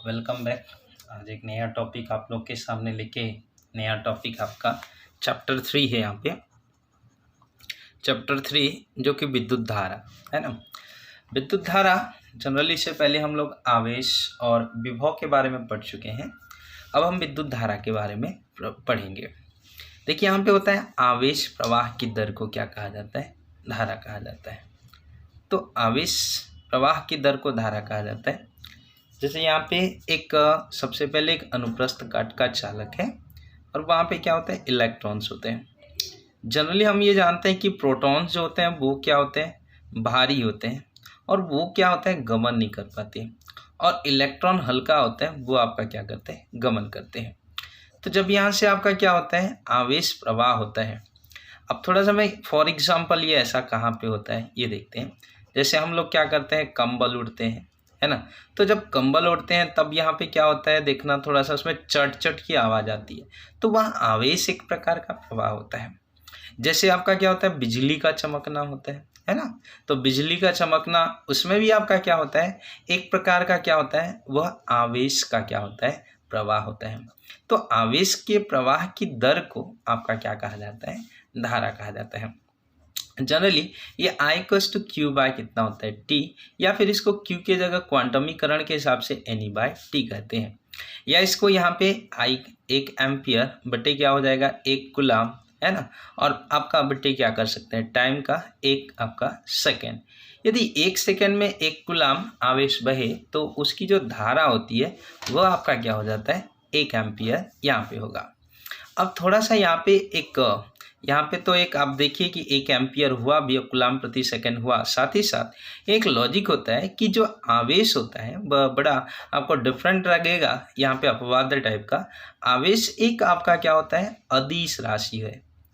Welcome back. आज एक नया टॉपिक आप लोग के सामने लेके नया टॉपिक आपका चैप्टर 3 है। यहाँ पे चैप्टर 3 जो कि विद्युत धारा है ना। विद्युत धारा जनरली से पहले हम लोग आवेश और विभव के बारे में पढ़ चुके हैं। अब हम विद्युत धारा के बारे में पढ़ेंगे। देखिए यहाँ पे होता है आवेश प्रवाह की दर को क्या कहा जाता है? धारा कहा जाता है। तो आवेश प्रवाह की दर को धारा कहा जाता है। जैसे यहाँ पे एक सबसे पहले एक अनुप्रस्थ काट का चालक है और वहाँ पे क्या होता है? इलेक्ट्रॉन्स होते हैं। जनरली हम ये जानते हैं कि प्रोटॉन्स जो होते हैं वो क्या होते हैं? भारी होते हैं और वो क्या होता है? गमन नहीं कर पाते। और इलेक्ट्रॉन हल्का होता है, वो आपका क्या करते हैं? गमन करते हैं। तो जब यहाँ से आपका क्या होता है? आवेश प्रवाह होता है। अब थोड़ा सा मैं फॉर एग्जाम्पल ये ऐसा कहाँ पे होता है ये देखते हैं। जैसे हम लोग क्या करते हैं? कंबल उड़ते हैं, है ना। तो जब कंबल उड़ते हैं तब यहाँ पे क्या होता है? देखना थोड़ा सा, उसमें चट चट की आवाज़ आती है। तो वहाँ आवेश एक प्रकार का प्रवाह होता है। जैसे आपका क्या होता है? बिजली का चमकना होता है ना। तो बिजली का चमकना, उसमें भी आपका क्या होता है? एक प्रकार का क्या होता है? वह आवेश का क्या होता है? प्रवाह होता है। तो आवेश के प्रवाह की दर को आपका क्या कहा जाता है? धारा कहा जाता है। जनरली ये I equals to Q by कितना होता है? T, या फिर इसको Q के जगह क्वांटमीकरण के हिसाब से N बाय T कहते हैं। या इसको यहाँ पे I 1 एम्पियर बटे क्या हो जाएगा? 1 कूलम, है ना। और आपका बटे क्या कर सकते हैं? टाइम का 1 आपका सेकेंड। यदि 1 सेकेंड में 1 कूलम आवेश बहे तो उसकी जो धारा होती है वह आपका क्या हो जाता है? 1 एम्पियर यहाँ पे होगा। अब थोड़ा सा यहाँ पे तो एक आप देखिए कि 1 एम्पियर हुआ, 20 कूलम प्रति सेकंड हुआ। साथ ही साथ एक लॉजिक होता है कि जो आवेश होता है बड़ा आपको डिफरेंट लगेगा। यहाँ पे अपवाद टाइप का आवेश एक आपका क्या होता है? अदिश राशि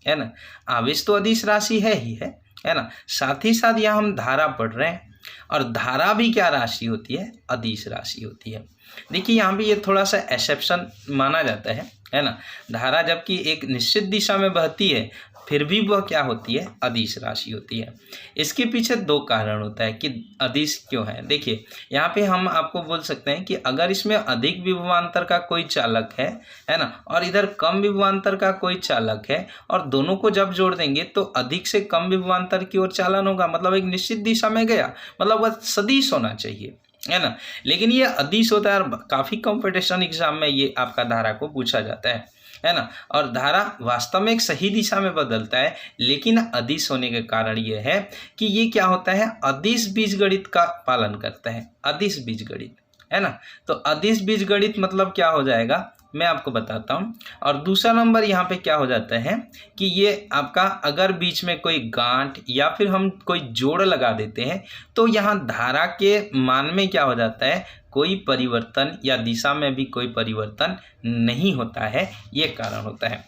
है ना। आवेश तो अदिश राशि है ही है ना। साथ ही साथ यहाँ हम धारा पढ़ रहे हैं और धारा भी क्या राशि होती है? अदिश राशि होती है। देखिए यहाँ पे ये थोड़ा सा एक्सेप्शन माना जाता है ना। धारा जबकि एक निश्चित दिशा में बहती है फिर भी वह क्या होती है? अदिश राशि होती है। इसके पीछे 2 कारण होता है कि अदिश क्यों है। देखिए यहाँ पे हम आपको बोल सकते हैं कि अगर इसमें अधिक विभवांतर का कोई चालक है ना, और इधर कम विभवांतर का कोई चालक है और दोनों को जब जोड़ देंगे तो अधिक से कम विभवांतर की ओर चालन होगा, मतलब एक निश्चित दिशा में गया, मतलब वह सदिश होना चाहिए, है ना। लेकिन ये अदिश होता है और काफ़ी कंपटीशन एग्जाम में ये आपका धारा को पूछा जाता है ना। और धारा वास्तव में एक सही दिशा में बदलता है, लेकिन अदिश होने के कारण ये है कि ये क्या होता है? अदिश बीजगणित का पालन करता है। अदिश बीजगणित, है ना। तो अदिश बीजगणित मतलब क्या हो जाएगा मैं आपको बताता हूँ। और दूसरा नंबर यहाँ पे क्या हो जाता है कि ये आपका अगर बीच में कोई गांठ या फिर हम कोई जोड़ लगा देते हैं तो यहाँ धारा के मान में क्या हो जाता है? कोई परिवर्तन या दिशा में भी कोई परिवर्तन नहीं होता है। ये कारण होता है।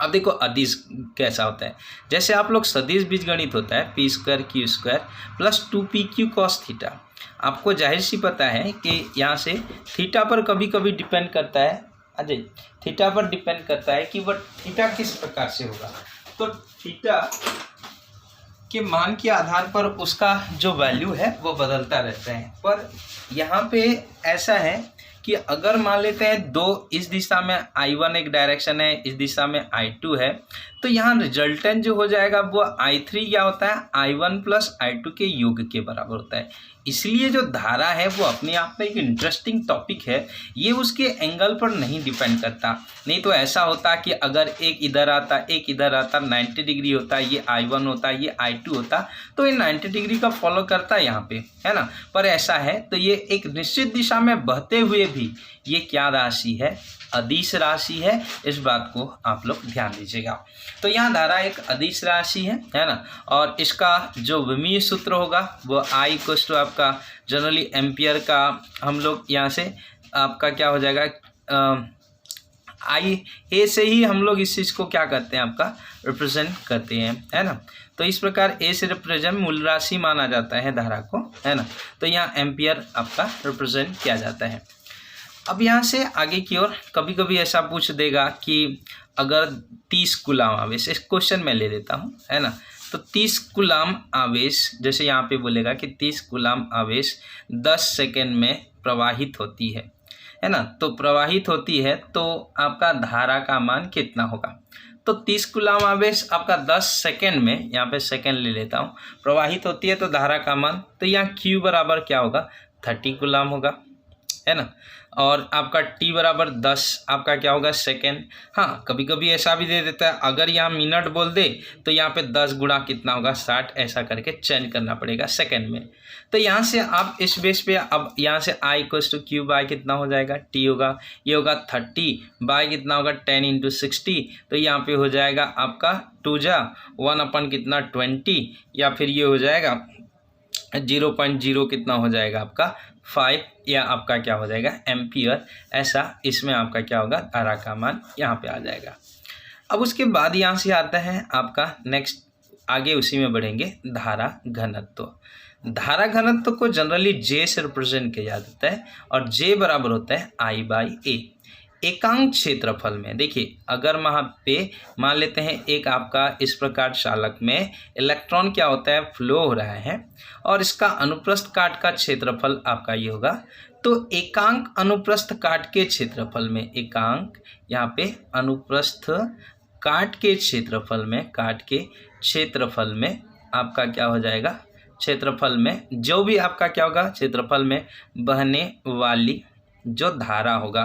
अब देखो अदिश कैसा होता है। जैसे आप लोग सदिश बीजगणित होता है p² q² plus 2pq cos theta. आपको जाहिर सी पता है कि यहाँ से थीटा पर कभी कभी डिपेंड करता है, अजय थीटा पर डिपेंड करता है कि वह थीटा किस प्रकार से होगा। तो थीटा के मान के आधार पर उसका जो वैल्यू है वो बदलता रहता है। पर यहाँ पे ऐसा है कि अगर मान लेते हैं 2 इस दिशा में I1 एक डायरेक्शन है, इस दिशा में I2 है, तो यहाँ रिजल्टेंट जो हो जाएगा वो I3 क्या होता है? I1 प्लस I2 के योग के बराबर होता है। इसलिए जो धारा है वो अपने आप में एक इंटरेस्टिंग टॉपिक है। ये उसके एंगल पर नहीं डिपेंड करता। नहीं तो ऐसा होता कि अगर एक इधर आता एक इधर आता 90 डिग्री होता, ये I1 होता ये I2 होता, तो ये 90 डिग्री का फॉलो करता है यहाँ पे, है ना। पर ऐसा है तो ये एक निश्चित दिशा में बहते हुए भी ये क्या राशि है? अदिश राशि है। इस बात को आप लोग ध्यान दीजिएगा। तो यहाँ धारा एक अदिश राशि है ना। और इसका जो विमीय सूत्र होगा वो I इक्वल्स टू आपका जनरली एम्पियर का हम लोग यहाँ से आपका क्या हो जाएगा? I A से ही हम लोग इस चीज़ को क्या करते हैं? आपका रिप्रेजेंट करते हैं, है ना। तो इस प्रकार A से रिप्रेजेंट मूल राशि माना जाता है धारा को, है ना। तो यहाँ एम्पियर आपका रिप्रेजेंट किया जाता है। अब यहाँ से आगे की ओर कभी कभी ऐसा पूछ देगा कि अगर 30 कूलम आवेश, इस क्वेश्चन में ले लेता हूँ, है ना। तो 30 कूलम आवेश, जैसे यहाँ पे बोलेगा कि 30 कूलम आवेश 10 सेकेंड में प्रवाहित होती है। है ना, तो प्रवाहित होती है तो आपका धारा का मान कितना होगा। तो 30 कूलाम आवेश आपका 10 सेकेंड में, यहाँ पे सेकेंड ले लेता हूँ, प्रवाहित होती है तो धारा का मान, तो यहाँ Q बराबर क्या होगा 30 कूलाम होगा, है ना। और आपका T बराबर 10 आपका क्या होगा सेकेंड। हाँ, कभी कभी ऐसा भी दे देता है, अगर यहाँ मिनट बोल दे तो यहाँ पे 10 गुणा कितना होगा 60, ऐसा करके चेंज करना पड़ेगा सेकेंड में। तो यहाँ से आप इस बेस पे अब यहाँ से I equals to Q by कितना हो जाएगा T होगा, ये होगा 30 बाय कितना होगा 10 इंटू 60, तो यहाँ पे हो जाएगा आपका 2 जा 1 अपन कितना 20, या फिर ये हो जाएगा 0.0 कितना हो जाएगा आपका 5, या आपका क्या हो जाएगा एम्पियर। ऐसा इसमें आपका क्या होगा धारा का मान यहाँ पे आ जाएगा। अब उसके बाद यहाँ से आता है आपका नेक्स्ट, आगे उसी में बढ़ेंगे धारा घनत्व। धारा घनत्व को जनरली J से रिप्रेजेंट किया जाता है और J बराबर होता है I बाई A। एकांक क्षेत्रफल में देखिए, अगर वहाँ पे मान लेते हैं एक आपका इस प्रकार चालक में इलेक्ट्रॉन क्या होता है फ्लो हो रहा है और इसका अनुप्रस्थ काट का क्षेत्रफल आपका ये होगा, तो एकांक अनुप्रस्थ काट के क्षेत्रफल में, एकांक यहाँ पे अनुप्रस्थ काट के क्षेत्रफल में, काट के क्षेत्रफल में आपका क्या हो जाएगा, क्षेत्रफल में जो भी आपका क्या होगा क्षेत्रफल में बहने वाली जो धारा होगा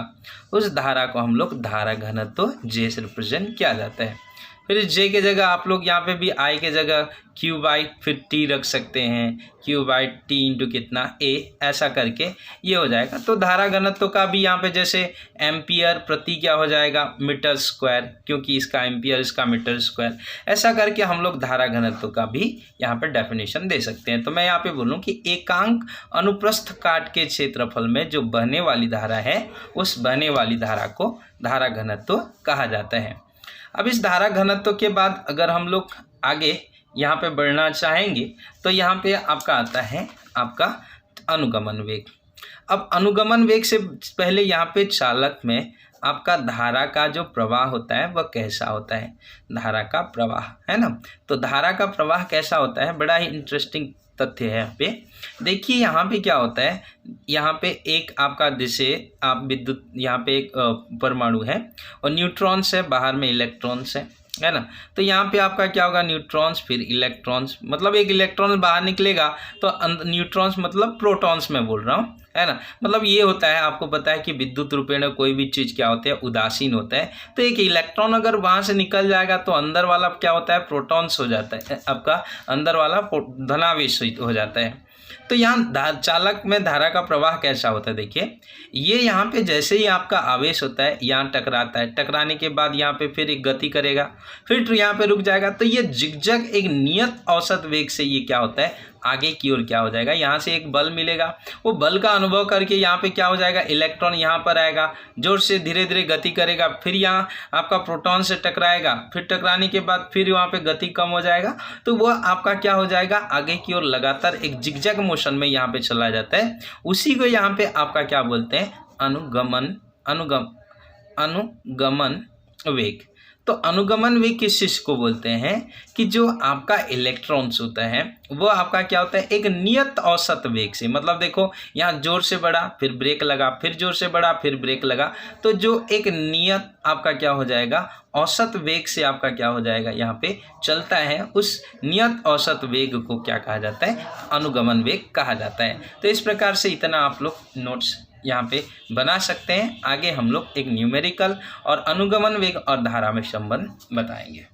उस धारा को हम लोग धारा घनत्व J से रिप्रेजेंट किया जाता है। फिर J के जगह आप लोग यहाँ पे भी I के जगह Q बाई फिर T रख सकते हैं, Q बाई T इंटू कितना A, ऐसा करके ये हो जाएगा। तो धारा घनत्व का भी यहाँ पे जैसे एम्पियर प्रति क्या हो जाएगा मीटर स्क्वायर, क्योंकि इसका एम्पियर इसका मीटर स्क्वायर, ऐसा करके हम लोग धारा घनत्व का भी यहाँ पे डेफिनेशन दे सकते हैं। तो मैं यहाँ पे बोलूँ कि एकांक अनुप्रस्थ काट के क्षेत्रफल में जो बहने वाली धारा है उस बहने वाली धारा को धारा घनत्व कहा जाता है। अब इस धारा घनत्व के बाद अगर हम लोग आगे यहाँ पे बढ़ना चाहेंगे तो यहाँ पे आपका आता है आपका अनुगमन वेग। अब अनुगमन वेग से पहले यहाँ पे चालक में आपका धारा का जो प्रवाह होता है वह कैसा होता है, धारा का प्रवाह, है ना। तो धारा का प्रवाह कैसा होता है, बड़ा ही इंटरेस्टिंग तथ्य है यहाँ पे। देखिए यहाँ पे क्या होता है, यहाँ पे एक आपका जैसे आप विद्युत, यहाँ पे एक परमाणु है और न्यूट्रॉन्स है, बाहर में इलेक्ट्रॉन्स है ना। तो यहाँ पे आपका क्या होगा न्यूट्रॉन्स फिर इलेक्ट्रॉन्स, मतलब एक इलेक्ट्रॉन बाहर निकलेगा तो न्यूट्रॉन्स मतलब प्रोटॉन्स में बोल रहा हूँ, है ना। मतलब ये होता है, आपको पता है कि विद्युत रूपेण कोई भी चीज़ क्या होता है उदासीन होता है। तो एक इलेक्ट्रॉन अगर वहाँ से निकल जाएगा तो अंदर वाला क्या होता है प्रोटॉन्स हो जाता है, आपका अंदर वाला धनावेश हो जाता है। तो यहाँ चालक में धारा का प्रवाह कैसा होता है, देखिए ये यहाँ पे जैसे ही आपका आवेश होता है यहाँ टकराता है, टकराने के बाद यहाँ पे फिर एक गति करेगा, फिर यहाँ पे रुक जाएगा, तो ये जिगजैग एक नियत औसत वेग से ये क्या होता है आगे की ओर क्या हो जाएगा, यहाँ से एक बल मिलेगा, वो बल का अनुभव करके यहाँ पे क्या हो जाएगा इलेक्ट्रॉन यहाँ पर आएगा, जोर से धीरे धीरे गति करेगा, फिर यहाँ आपका प्रोटॉन से टकराएगा, फिर टकराने के बाद फिर वहाँ पे गति कम हो जाएगा, तो वह आपका क्या हो जाएगा आगे की ओर लगातार एक जिगजैग मोशन में यहाँ पे चला जाता है। उसी को यहाँ पे आपका क्या बोलते हैं अनुगमन वेग। तो अनुगमन वेग किस चीज़ को बोलते हैं कि जो आपका इलेक्ट्रॉन्स होता है वो आपका क्या होता है एक नियत औसत वेग से, मतलब देखो यहाँ जोर से बढ़ा फिर ब्रेक लगा, फिर जोर से बढ़ा फिर ब्रेक लगा, तो जो एक नियत आपका क्या हो जाएगा औसत वेग से आपका क्या हो जाएगा यहाँ पे चलता है, उस नियत औसत वेग को क्या कहा जाता है अनुगमन वेग कहा जाता है। तो इस प्रकार से इतना आप लोग नोट्स यहाँ पे बना सकते हैं। आगे हम लोग एक न्यूमेरिकल और अनुगमन वेग और धारा में संबंध बताएंगे।